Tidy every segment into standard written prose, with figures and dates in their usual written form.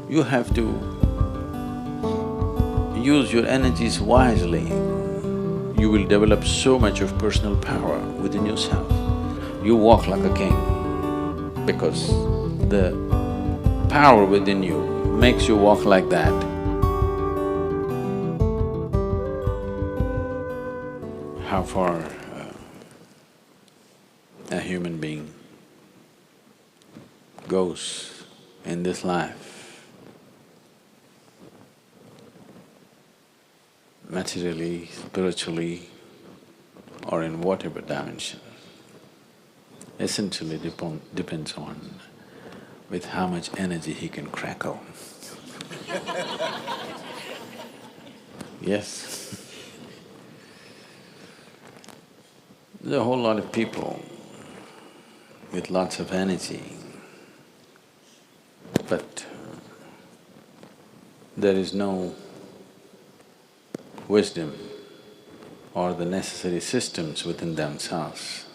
You have to use your energies wisely. You will develop so much of personal power within yourself. You walk like a king because the power within you makes you walk like that. How far a human being goes in this life, materially, spiritually, or in whatever dimension, essentially depends on with how much energy he can crackle. Yes. There's a whole lot of people with lots of energy, but there is no wisdom or the necessary systems within themselves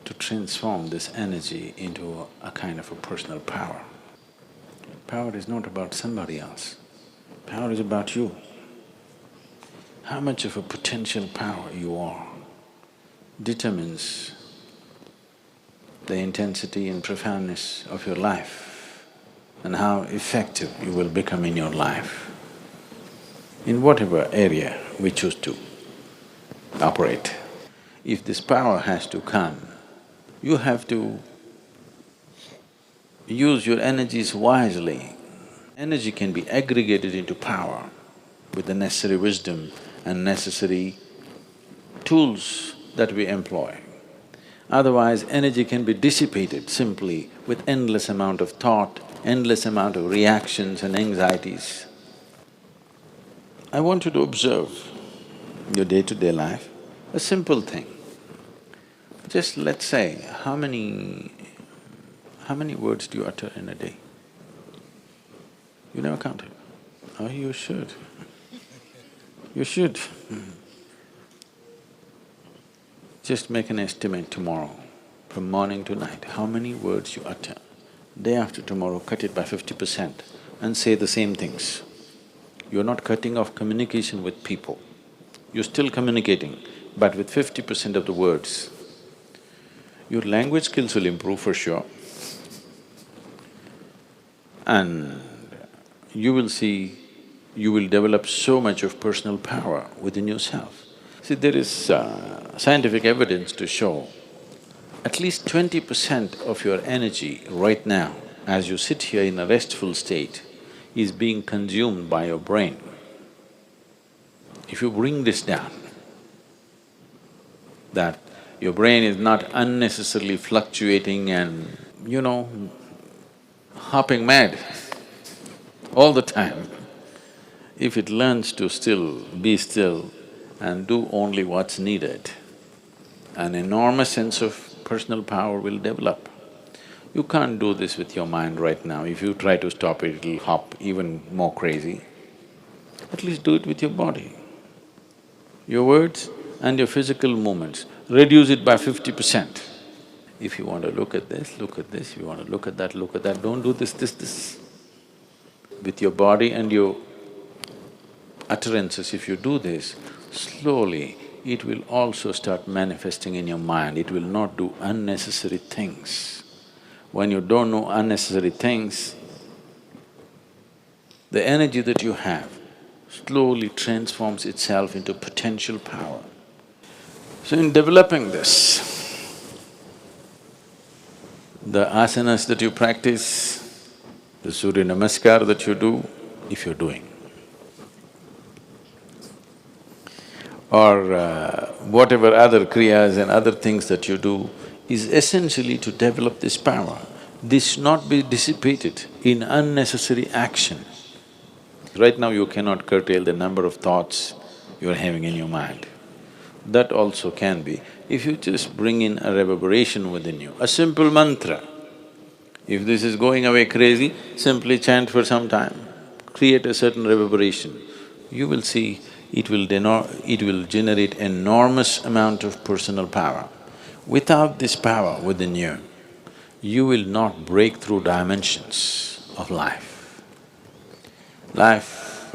to transform this energy into a kind of a personal power. Power is not about somebody else, power is about you. How much of a potential power you are determines the intensity and profoundness of your life and how effective you will become in your life, in whatever area we choose to operate. If this power has to come, you have to use your energies wisely. Energy can be aggregated into power with the necessary wisdom and necessary tools that we employ. Otherwise, energy can be dissipated simply with endless amount of thought, endless amount of reactions and anxieties. I want you to observe your day-to-day life, a simple thing. Just let's say, how many words do you utter in a day? You never counted? Oh, you should. You should. Just make an estimate tomorrow, from morning to night, how many words you utter. Day after tomorrow, cut it by 50% and say the same things. You're not cutting off communication with people. You're still communicating, but with 50% of the words. Your language skills will improve for sure. And you will see, you will develop so much of personal power within yourself. See, there is scientific evidence to show at least 20% of your energy right now, as you sit here in a restful state, is being consumed by your brain. If you bring this down, that your brain is not unnecessarily fluctuating and, hopping mad all the time, if it learns to be still and do only what's needed, an enormous sense of personal power will develop. You can't do this with your mind right now. If you try to stop it, it'll hop even more crazy. At least do it with your body. Your words and your physical movements, reduce it by 50%. If you want to look at this, look at this. If you want to look at that, don't do this. With your body and your utterances, if you do this, slowly it will also start manifesting in your mind. It will not do unnecessary things. When you don't know unnecessary things, the energy that you have slowly transforms itself into potential power. So in developing this, the asanas that you practice, the Surya Namaskar that you do, if you're doing, or whatever other kriyas and other things that you do, is essentially to develop this power. This should not be dissipated in unnecessary action. Right now you cannot curtail the number of thoughts you're having in your mind. That also can be, if you just bring in a reverberation within you, a simple mantra. If this is going away crazy, simply chant for some time, create a certain reverberation. You will see it will generate enormous amount of personal power. Without this power within you, you will not break through dimensions of life. Life,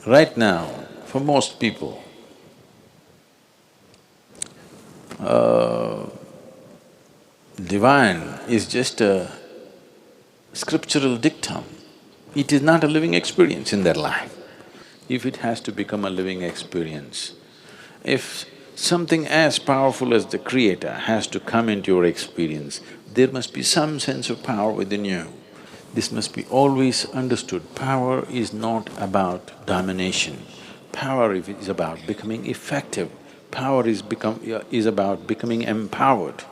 right now, for most people, divine is just a scriptural dictum. It is not a living experience in their life. If it has to become a living experience, if something as powerful as the Creator has to come into your experience, there must be some sense of power within you. This must be always understood. Power is not about domination. Power is about becoming effective. Power is about becoming empowered.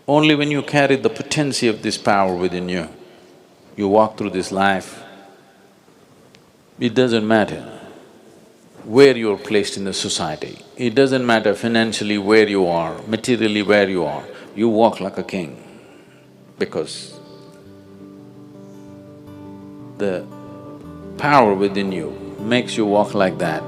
Only when you carry the potency of this power within you, you walk through this life. It doesn't matter where you're placed in the society. It doesn't matter financially where you are, materially where you walk like a king because the power within you makes you walk like that.